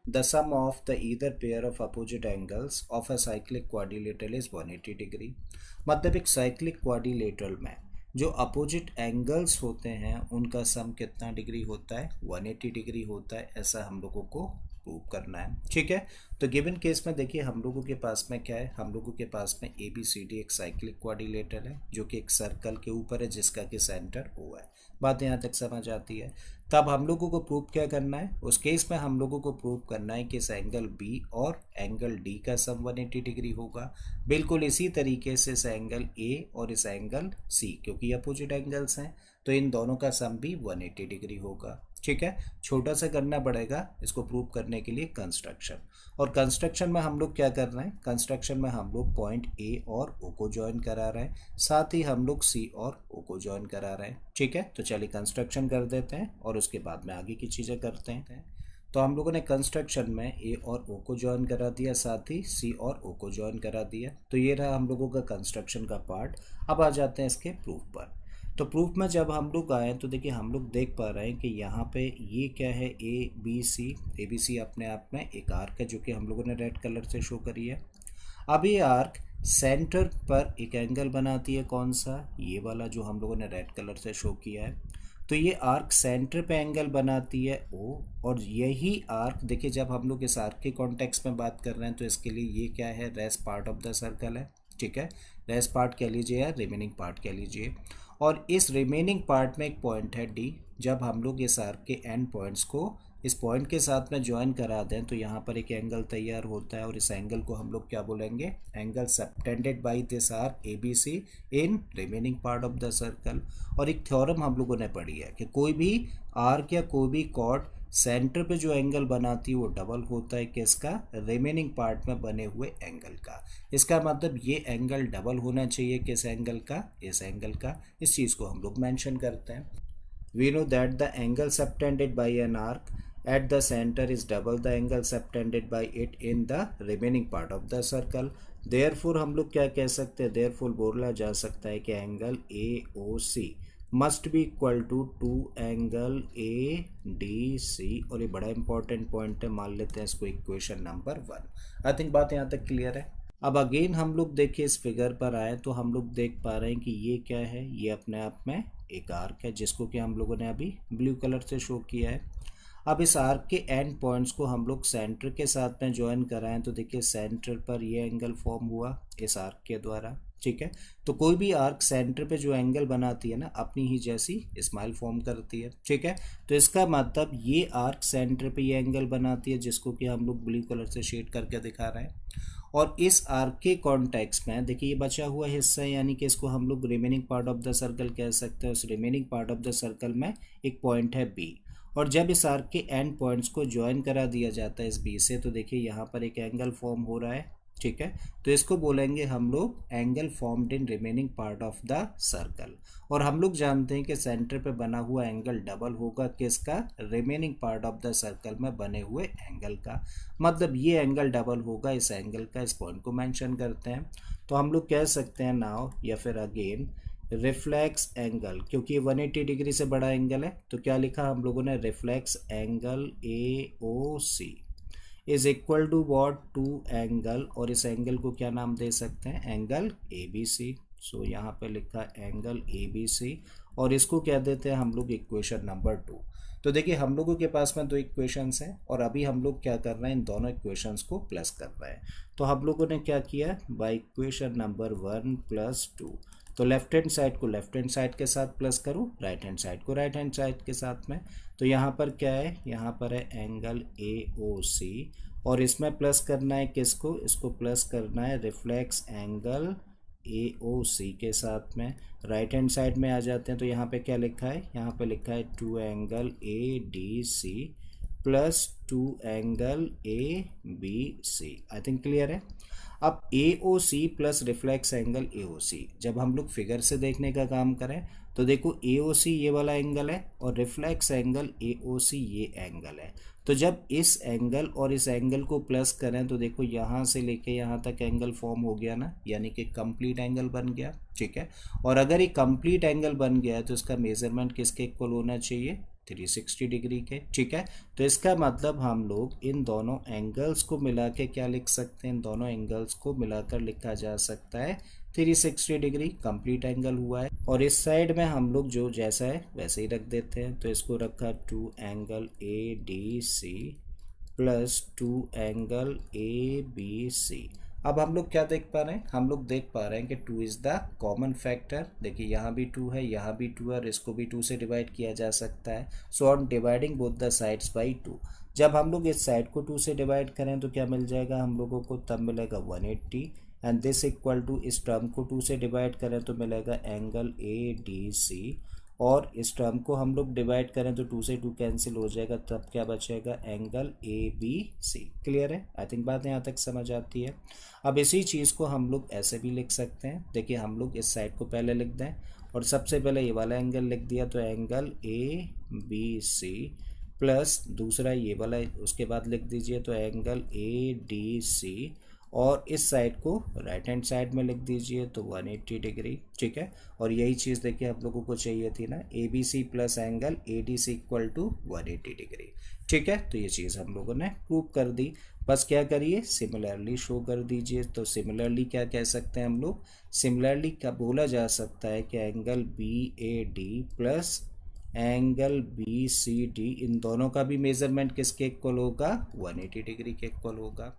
The sum of the either pair of opposite angles of a cyclic quadrilateral is 180 degree. मतलब एक cyclic quadrilateral में जो opposite angles होते हैं उनका सम कितना डिग्री होता है, 180 डिग्री होता है। ऐसा हम लोगों को प्रूव करना है। ठीक है, तो गिवन केस में देखिए हम लोगों के पास में क्या है, हम लोगों के पास में ए बी सी डी एक साइक्लिक क्वाड्रिलेटरल है जो कि एक सर्कल के ऊपर है जिसका कि सेंटर ओ है। बात यहाँ तक समझ आती है। तब हम लोगों को प्रूव क्या करना है, उस केस में हम लोगों को प्रूव करना है कि इस एंगल बी और एंगल डी का सम 180 डिग्री होगा। बिल्कुल इसी तरीके से इस एंगल ए और इस एंगल सी, क्योंकि अपोजिट एंगल्स हैं तो इन दोनों का सम भी 180 डिग्री होगा। ठीक है, छोटा सा करना पड़ेगा इसको प्रूव करने के लिए कंस्ट्रक्शन। और कंस्ट्रक्शन में हम लोग क्या कर रहे हैं, कंस्ट्रक्शन में हम लोग पॉइंट ए और ओ को ज्वाइन करा रहे हैं, साथ ही हम लोग सी और ओ को ज्वाइन करा रहे हैं। ठीक है, तो चलिए कंस्ट्रक्शन कर देते हैं और उसके बाद में आगे की चीज़ें करते हैं। तो हम लोगों ने कंस्ट्रक्शन में ए और ओ को ज्वाइन करा दिया, साथ ही सी और ओ को ज्वाइन करा दिया। तो ये रहा हम लोगों का कंस्ट्रक्शन का पार्ट। अब आ जाते हैं इसके प्रूफ पर। तो प्रूफ में जब हम लोग आए तो देखिए हम लोग देख पा रहे हैं कि यहाँ पे ये क्या है, ए बी सी अपने आप में एक आर्क है जो कि हम लोगों ने रेड कलर से शो करी है। अब ये आर्क सेंटर पर एक एंगल बनाती है, कौन सा, ये वाला जो हम लोगों ने रेड कलर से शो किया है। तो ये आर्क सेंटर पे एंगल बनाती है ओ, और यही आर्क देखिए जब हम लोग इस आर्क के कॉन्टेक्स्ट में बात कर रहे हैं तो इसके लिए ये क्या है, rest part of the circle है। ठीक है, रेस्ट पार्ट कह लीजिए या रिमेनिंग पार्ट कह लीजिए। और इस रिमेनिंग पार्ट में एक पॉइंट है डी। जब हम लोग इस आर्क के एंड पॉइंट्स को इस पॉइंट के साथ में ज्वाइन करा दें तो यहाँ पर एक एंगल तैयार होता है, और इस एंगल को हम लोग क्या बोलेंगे, angle subtended by this arc A B C in remaining part of the circle. और एक थ्योरम हम लोगों ने पढ़ी है कि कोई भी आर्क या कोई भी कॉर्ड सेंटर पे जो एंगल बनाती है वो डबल होता है किसका, रिमेनिंग पार्ट में बने हुए एंगल का। इसका मतलब ये एंगल डबल होना चाहिए किस एंगल का, इस एंगल का। इस चीज़ को हम लोग मेंशन करते हैं। We know that the angle subtended by an arc at the center is double the angle subtended by it in the remaining part of the circle. Therefore हम लोग क्या कह सकते हैं, therefore बोला जा सकता है कि angle A O C must be equal to angle A D C. और ये बड़ा इंपॉर्टेंट पॉइंट है, मान लेते हैं इसको इक्वेशन नंबर 1। आई थिंक बात यहाँ तक क्लियर है। अब अगेन हम लोग देखिए इस फिगर पर आए तो हम लोग देख पा रहे हैं कि ये क्या है, ये अपने आप में एक आर्क है जिसको कि हम लोगों ने अभी ब्लू कलर से शो किया है। अब इस आर्क के एंड पॉइंट्स को हम लोग सेंटर के साथ में ज्वाइन कराएं तो देखिए सेंटर पर ये एंगल फॉर्म हुआ इस आर्क के द्वारा। ठीक है, तो कोई भी आर्क सेंटर पे जो एंगल बनाती है ना, अपनी ही जैसी स्माइल फॉर्म करती है। ठीक है, तो इसका मतलब ये आर्क सेंटर पे ये एंगल बनाती है जिसको कि हम लोग ब्लू कलर से शेड करके दिखा रहे हैं। और इस आर्क के कॉन्टेक्स्ट में देखिए ये बचा हुआ हिस्सा है, यानी कि इसको हम लोग remaining part of the circle कह सकते हैं। उस remaining part of the circle में एक पॉइंट है बी, और जब इस आर्क के एंड पॉइंट्स को ज्वाइन करा दिया जाता है इस बी से तो देखिए यहाँ पर एक एंगल फॉर्म हो रहा है। ठीक है, तो इसको बोलेंगे हम लोग angle formed in remaining part of the circle. और हम लोग जानते हैं कि सेंटर पे बना हुआ एंगल डबल होगा किसका, remaining part of the circle में बने हुए एंगल का। मतलब ये एंगल डबल होगा इस एंगल का, इस पॉइंट को मेंशन करते हैं। तो हम लोग कह सकते हैं नाउ या फिर अगेन रिफ्लेक्स एंगल, क्योंकि ये 180 डिग्री से बड़ा एंगल है तो क्या लिखा हम लोगों ने, reflex angle A O C is equal to what, two angle, और इस एंगल को क्या नाम दे सकते हैं, एंगल ए बी सी। सो यहाँ पे लिखा एंगल ए बी सी, और इसको क्या देते हैं हम लोग, इक्वेशन नंबर 2। तो देखिए हम लोगों के पास में दो इक्वेशंस हैं और अभी हम लोग क्या कर रहे हैं, इन दोनों इक्वेशंस को प्लस कर रहे हैं। तो हम लोगों ने क्या किया, बाय इक्वेशन नंबर 1 + 2। तो लेफ्ट हैंड साइड को लेफ्ट हैंड साइड के साथ प्लस करूँ, राइट हैंड साइड को राइट हैंड साइड के साथ में। तो यहाँ पर क्या है, यहाँ पर है एंगल ए ओ सी, और इसमें प्लस करना है किसको, इसको प्लस करना है रिफ्लेक्स एंगल ए ओ सी के साथ में। राइट हैंड साइड में आ जाते हैं तो यहाँ पे क्या लिखा है, यहाँ पे लिखा है two angle A D C plus two angle A B C. I think clear है। अब A O C plus reflex angle A O C, जब हम लोग फिगर से देखने का काम करें तो देखो ए ओ सी ये वाला एंगल है और रिफ्लेक्स एंगल ए ओ सी ये एंगल है। तो जब इस एंगल और इस एंगल को प्लस करें तो देखो यहाँ से लेके यहाँ तक एंगल फॉर्म हो गया ना, यानी कि कंप्लीट एंगल बन गया। ठीक है, और अगर ये कंप्लीट एंगल बन गया है तो इसका मेजरमेंट किसके इक्वल होना चाहिए, 360 डिग्री के। ठीक है, तो इसका मतलब हम लोग इन दोनों एंगल्स को मिला के क्या लिख सकते हैं, इन दोनों एंगल्स को मिलाकर लिखा जा सकता है 360 डिग्री कंप्लीट एंगल हुआ है। और इस साइड में हम लोग जो जैसा है वैसे ही रख देते हैं, तो इसको रखा 2 angle A D C plus 2 angle A B C. अब हम लोग क्या देख पा रहे हैं, हम लोग देख पा रहे हैं कि 2 इज़ द कॉमन फैक्टर। देखिए यहाँ भी 2 है, यहाँ भी 2 है, और इसको भी 2 से डिवाइड किया जा सकता है। So on dividing both the sides by 2, जब हम लोग इस साइड को 2 से डिवाइड करें तो क्या मिल जाएगा हम लोगों को, तब मिलेगा 180। एंड दिस इक्वल टू इस टर्म को 2 से डिवाइड करें तो मिलेगा एंगल ए डी सी, और इस टर्म को हम लोग डिवाइड करें तो 2 से 2 कैंसिल हो जाएगा, तब क्या बचेगा angle A B C. Clear है, आई थिंक बात यहाँ तक समझ आती है। अब इसी चीज़ को हम लोग ऐसे भी लिख सकते हैं। देखिए हम लोग इस साइड को पहले लिख दें, और सबसे पहले ये वाला एंगल लिख दिया, तो angle A B C plus दूसरा ये वाला उसके बाद लिख दीजिए, तो एंगल ए डी सी, और इस साइड को राइट हैंड साइड में लिख दीजिए तो 180 डिग्री। ठीक है, और यही चीज़ देखिए आप लोगों को चाहिए थी ना, A B C plus angle A D C equal to 180 degree. ठीक है, तो ये चीज़ हम लोगों ने प्रूव कर दी। बस क्या करिए, सिमिलरली शो कर दीजिए। तो सिमिलरली क्या कह सकते हैं हम लोग, सिमिलरली क्या बोला जा सकता है कि angle B A D plus angle B C D, इन दोनों का भी मेजरमेंट किसके इक्वल होगा, 180 डिग्री के इक्वल होगा।